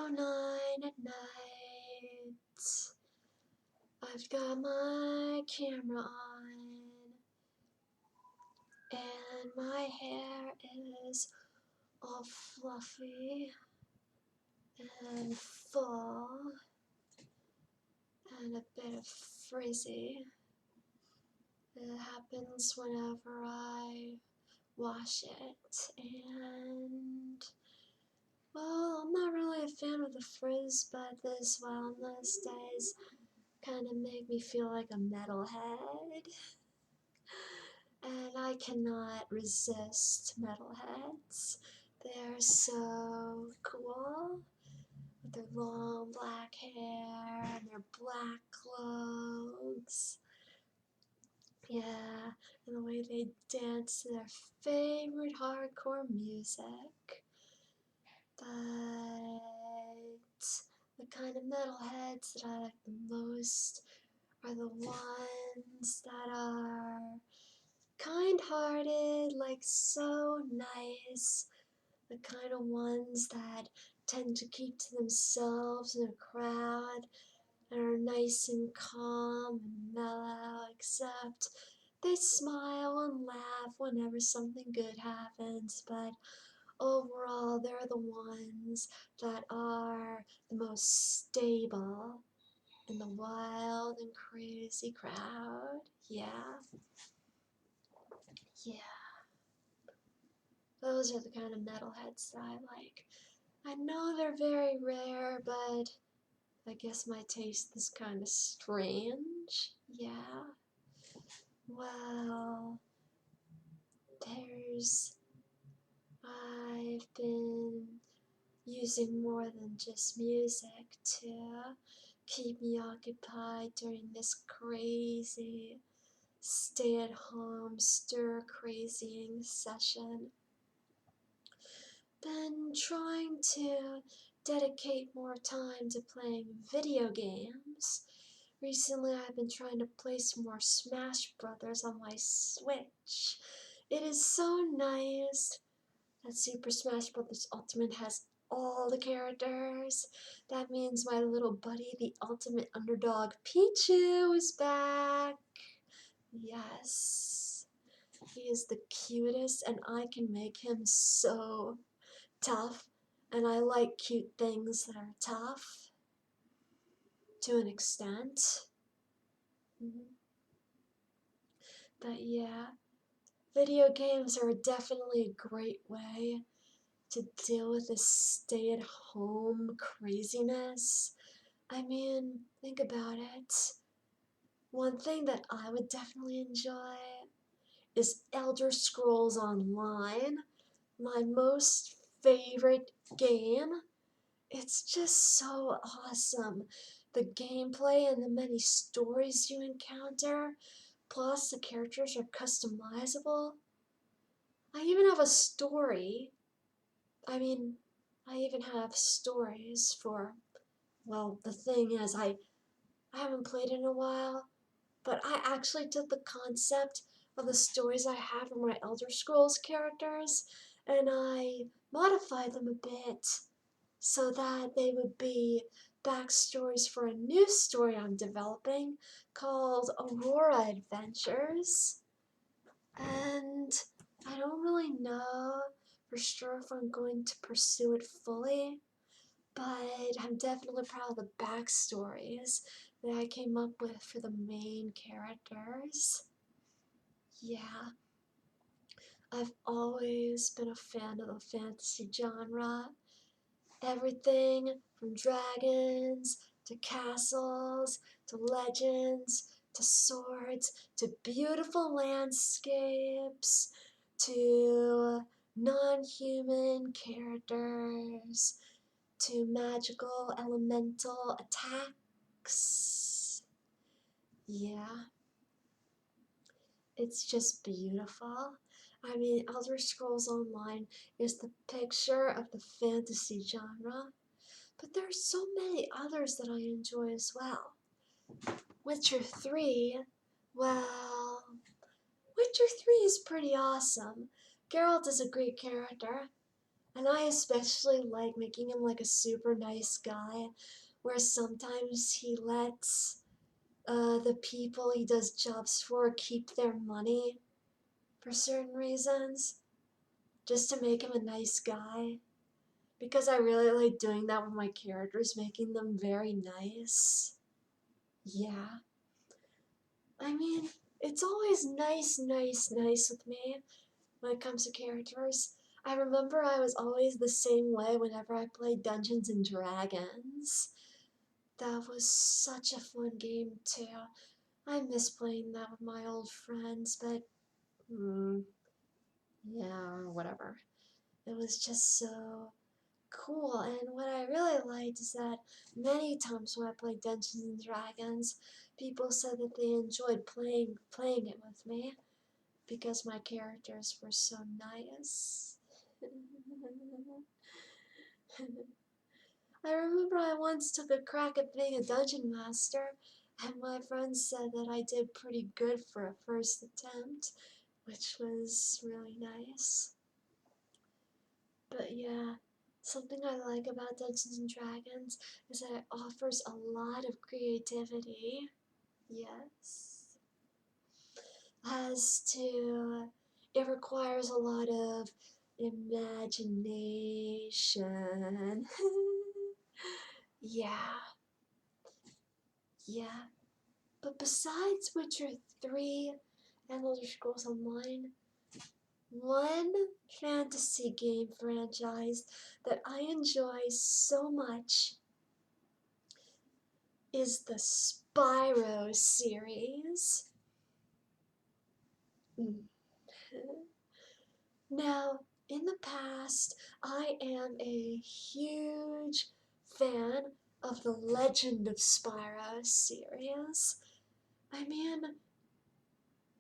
around 9 at night. I've got my camera on, and my hair is all fluffy and full and a bit of frizzy. It happens whenever I wash it, and well, I'm not really a fan of the frizz, but this wellness days kind of make me feel like a metalhead. And I cannot resist metalheads. They're so cool with their long black hair and their black clothes. Yeah, and the way they dance to their favorite hardcore music. But the kind of metalheads that I like the most are the ones that are kind-hearted, like so nice, the kind of ones that tend to keep to themselves in a crowd and are nice and calm and mellow, except they smile and laugh whenever something good happens, but overall they're the ones that are the most stable in the wild and crazy crowd. Yeah. Those are the kind of metalheads that I like. I know they're very rare, but I guess my taste is kind of strange. Yeah. Well, I've been using more than just music to keep me occupied during this crazy stay-at-home stir-crazying session. Been trying to dedicate more time to playing video games. Recently I've been trying to play some more Smash Brothers on my Switch. It is so nice that Super Smash Bros. Ultimate has all the characters. That means my little buddy, the ultimate underdog Pichu, is back. Yes. He is the cutest, and I can make him so tough, and I like cute things that are tough to an extent. But yeah, video games are definitely a great way to deal with this stay-at-home craziness. I mean, think about it. One thing that I would definitely enjoy is Elder Scrolls Online, my most favorite game. It's just so awesome. The gameplay and the many stories you encounter, plus the characters are customizable. I even have a story. I even have stories for, well, the thing is, I haven't played in a while, but I actually took the concept of the stories I have for my Elder Scrolls characters, and I modified them a bit so that they would be backstories for a new story I'm developing called Aurora Adventures. And I don't really know for sure if I'm going to pursue it fully, but I'm definitely proud of the backstories that I came up with for the main characters. Yeah, I've always been a fan of the fantasy genre. Everything from dragons, to castles, to legends, to swords, to beautiful landscapes, to non-human characters, to magical elemental attacks. Yeah, it's just beautiful. I mean, Elder Scrolls Online is the picture of the fantasy genre, but there are so many others that I enjoy as well. Witcher 3, well, Witcher 3 is pretty awesome. Geralt is a great character, And I especially like making him like a super nice guy, where sometimes he lets the people he does jobs for keep their money for certain reasons, just to make him a nice guy. Because I really like doing that with my characters, making them very nice. Yeah. I mean, it's always nice, nice, nice with me when it comes to characters. I remember I was always the same way whenever I played Dungeons and Dragons. That was such a fun game too. I miss playing that with my old friends, but yeah, whatever. It was just so cool. And what I really liked is that many times when I played Dungeons and Dragons, people said that they enjoyed playing it with me because my characters were so nice. I remember I once took a crack at being a dungeon master, and my friends said that I did pretty good for a first attempt, which was really nice. But yeah, something I like about Dungeons and Dragons is that it offers a lot of creativity. Yes. As to, it requires a lot of imagination. Yeah, yeah. But besides Witcher 3 and Elder Scrolls Online, one fantasy game franchise that I enjoy so much is the Spyro series. Now, in the past, I am a huge fan of the Legend of Spyro series. I mean,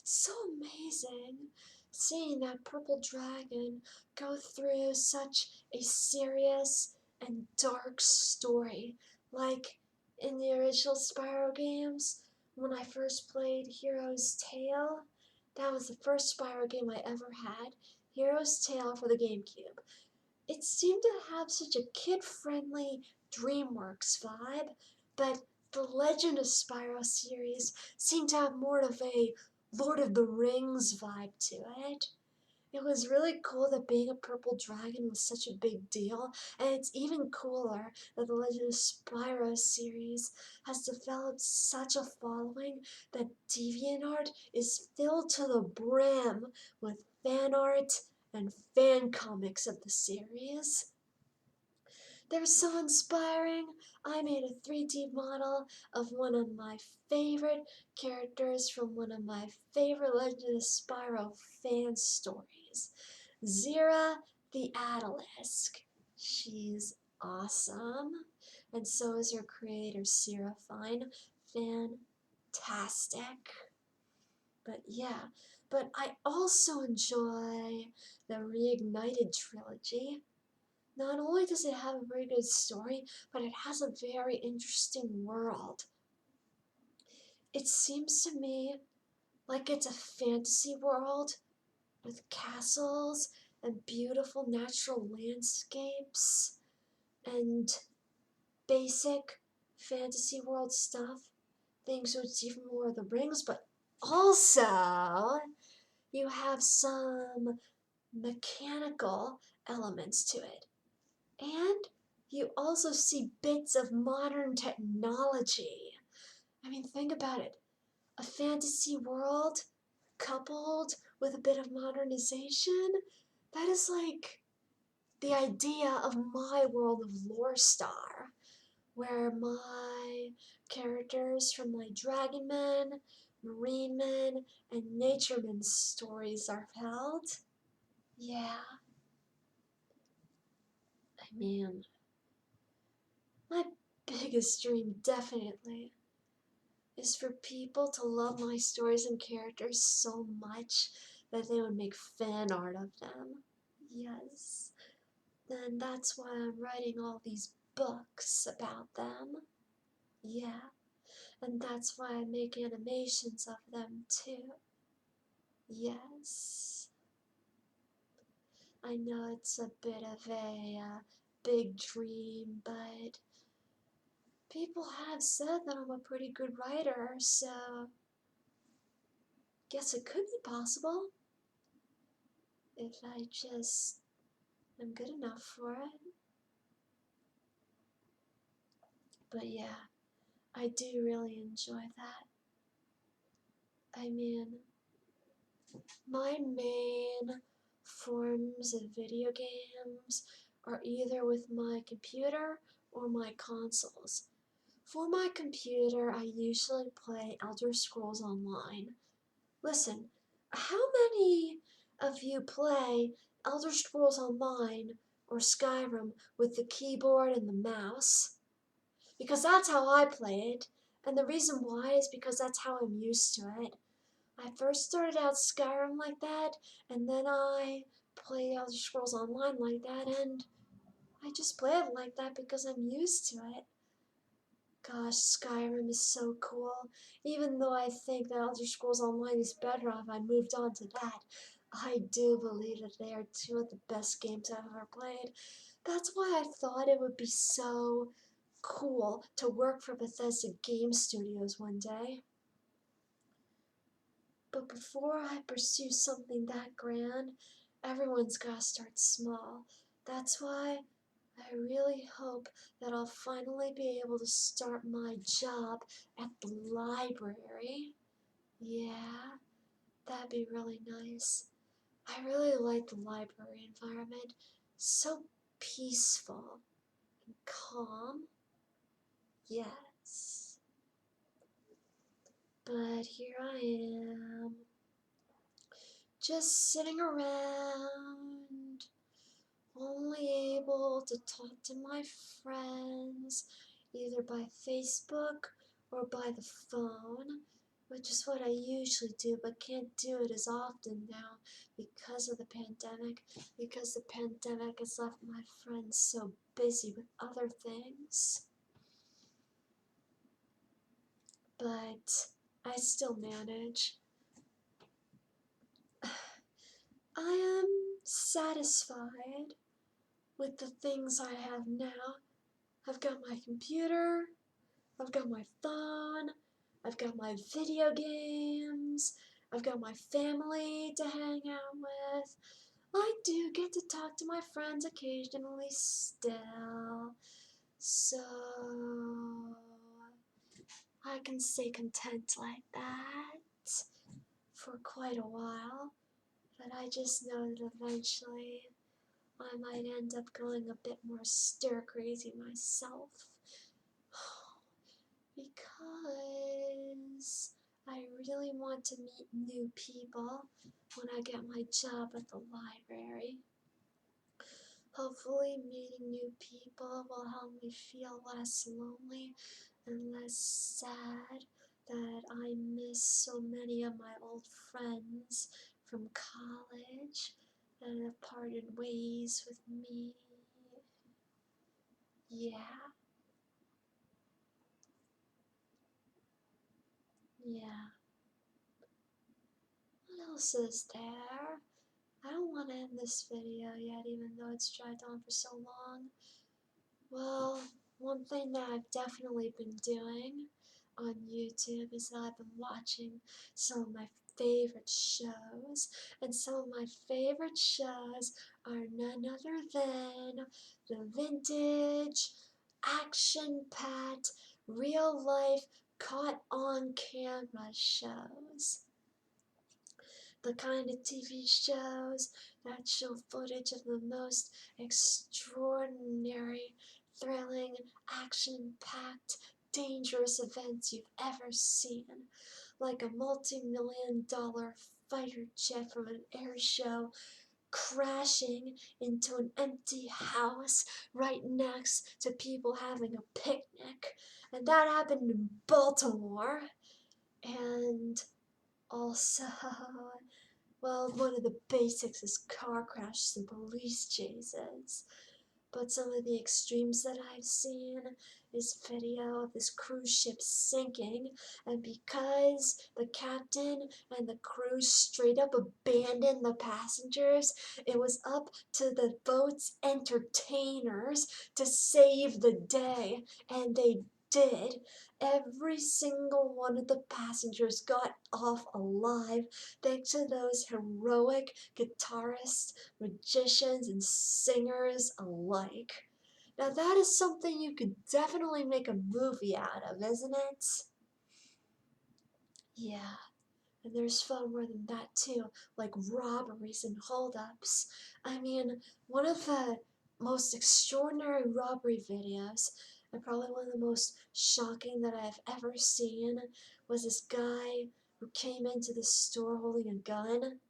it's so amazing seeing that purple dragon go through such a serious and dark story. Like in the original Spyro games, when I first played Hero's Tale, that was the first Spyro game I ever had, Hero's Tale for the GameCube. It seemed to have such a kid-friendly DreamWorks vibe, but the Legend of Spyro series seemed to have more of a Lord of the Rings vibe to it. It was really cool that being a purple dragon was such a big deal, and it's even cooler that the Legend of Spyro series has developed such a following that DeviantArt is filled to the brim with fan art and fan comics of the series. They're so inspiring. I made a 3D model of one of my favorite characters from one of my favorite Legend of Spyro fan stories, Zira the Adalisk. She's awesome, and so is her creator, Seraphine. Fantastic. But yeah, but I also enjoy the Reignited trilogy. Not only does it have a very good story, but it has a very interesting world. It seems to me like it's a fantasy world with castles and beautiful natural landscapes and basic fantasy world stuff, things with even more of the rings, but also you have some mechanical elements to it. And you also see bits of modern technology. I mean, think about it. A fantasy world coupled with a bit of modernization, that is like the idea of my world of Lore Star, where my characters from my Dragonmen, Marinemen, and Naturemen stories are held. Yeah, I mean, my biggest dream definitely is for people to love my stories and characters so much that they would make fan art of them. Yes. And that's why I'm writing all these books about them. Yeah. And that's why I make animations of them too. Yes. I know it's a bit of a big dream, but people have said that I'm a pretty good writer, so guess it could be possible if I just am good enough for it. But yeah, I do really enjoy that. I mean, my main forms of video games are either with my computer or my consoles. For my computer, I usually play Elder Scrolls Online. Listen, how many of you play Elder Scrolls Online or Skyrim with the keyboard and the mouse? Because that's how I play it, and the reason why is because that's how I'm used to it. I first started out Skyrim like that, and then I played Elder Scrolls Online like that, and I just play it like that because I'm used to it. Gosh, Skyrim is so cool. Even though I think that Elder Scrolls Online is better if I moved on to that, I do believe that they are two of the best games I've ever played. That's why I thought it would be so cool to work for Bethesda Game Studios one day. But before I pursue something that grand, everyone's gotta start small. That's why I really hope that I'll finally be able to start my job at the library. Yeah, that'd be really nice. I really like the library environment. So peaceful and calm. Yes. But here I am, just sitting around, only able to talk to my friends either by Facebook or by the phone, which is what I usually do, but can't do it as often now because of the pandemic, because the pandemic has left my friends so busy with other things. But I still manage. I am satisfied with the things I have now. I've got my computer, I've got my phone, I've got my video games, I've got my family to hang out with. I do get to talk to my friends occasionally still, so I can stay content like that for quite a while, but I just know that eventually I might end up going a bit more stir crazy myself. Because I really want to meet new people when I get my job at the library. Hopefully meeting new people will help me feel less lonely and less sad that I miss so many of my old friends from college that have parted ways with me. Yeah, yeah. What else is there? I don't want to end this video yet, even though it's dragged on for so long. Well, one thing that I've definitely been doing on YouTube is that I've been watching some of my favorite shows, and some of my favorite shows are none other than the vintage, action-packed, real-life, caught-on-camera shows. The kind of TV shows that show footage of the most extraordinary, thrilling, action-packed, dangerous events you've ever seen, like a multi-million-dollar fighter jet from an air show crashing into an empty house right next to people having a picnic. And that happened in Baltimore. And also, well, one of the basics is car crashes and police chases. But some of the extremes that I've seen is video of this cruise ship sinking, and because the captain and the crew straight up abandoned the passengers, it was up to the boat's entertainers to save the day, and they did. Every single one of the passengers got off alive thanks to those heroic guitarists, magicians, and singers alike. Now that is something you could definitely make a movie out of, isn't it? Yeah, and there's far more than that too, like robberies and holdups. I mean, one of the most extraordinary robbery videos, and probably one of the most shocking that I've ever seen, was this guy who came into the store holding a gun.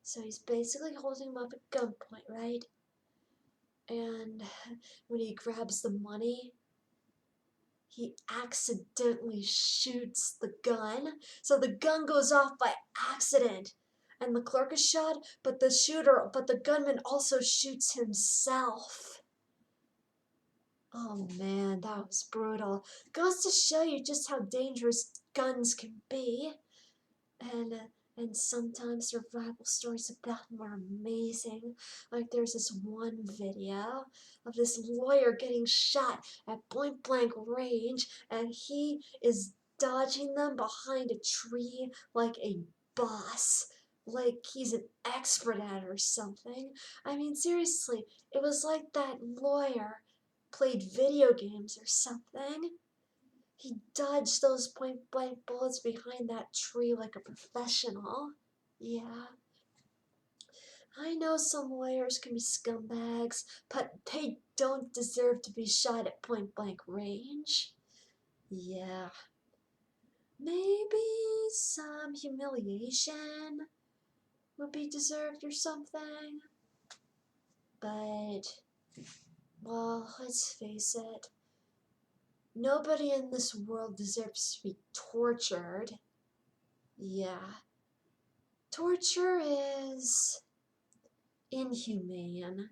So he's basically holding him up at gunpoint, right? And when he grabs the money, he accidentally shoots the gun. So the gun goes off by accident. And the clerk is shot, but the gunman also shoots himself. Oh man, that was brutal. Goes to show you just how dangerous guns can be. And uh, and sometimes survival stories about them are amazing. Like there's this one video of this lawyer getting shot at point blank range, and he is dodging them behind a tree like a boss, like he's an expert at it or something. I mean, seriously, it was like that lawyer played video games or something. He dodged those point blank bullets behind that tree like a professional. Yeah, I know some lawyers can be scumbags, but they don't deserve to be shot at point blank range. Yeah, maybe some humiliation would be deserved or something. But, well, let's face it, nobody in this world deserves to be tortured. Yeah, torture is inhumane.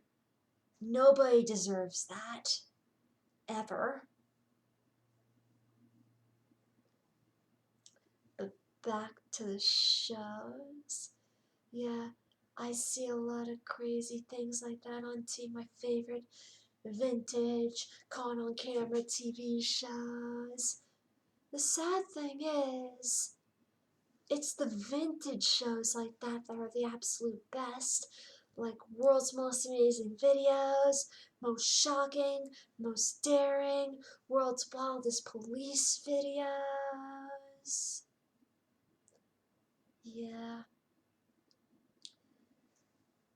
Nobody deserves that, ever. But back to the shows. Yeah, I see a lot of crazy things like that on TV. My favorite vintage, caught on camera TV shows. The sad thing is, it's the vintage shows like that that are the absolute best. Like World's Most Amazing Videos, Most Shocking, Most Daring, World's Wildest Police Videos. Yeah.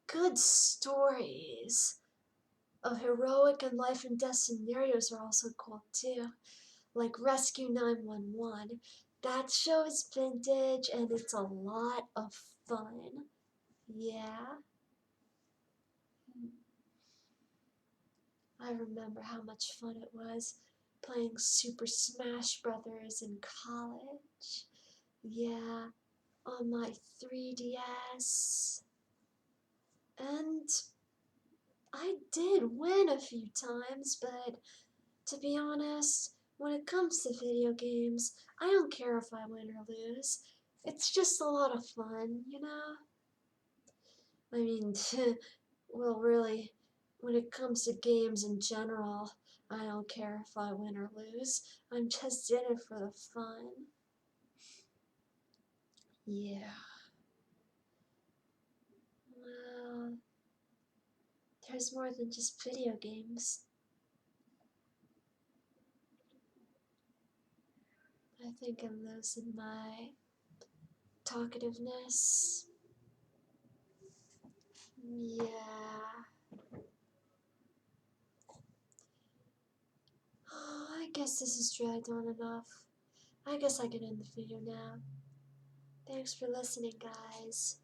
Good stories of heroic and life and death scenarios are also cool too. Like Rescue 911. That show is vintage and it's a lot of fun. Yeah. I remember how much fun it was playing Super Smash Brothers in college. Yeah, on my 3DS. And I did win a few times, but to be honest, when it comes to video games, I don't care if I win or lose. It's just a lot of fun, you know? I mean, well, really, when it comes to games in general, I don't care if I win or lose. I'm just in it for the fun. Yeah. Well, there's more than just video games. I think I'm losing my talkativeness. Yeah. Oh, I guess this has dragged on enough. I guess I can end the video now. Thanks for listening, guys.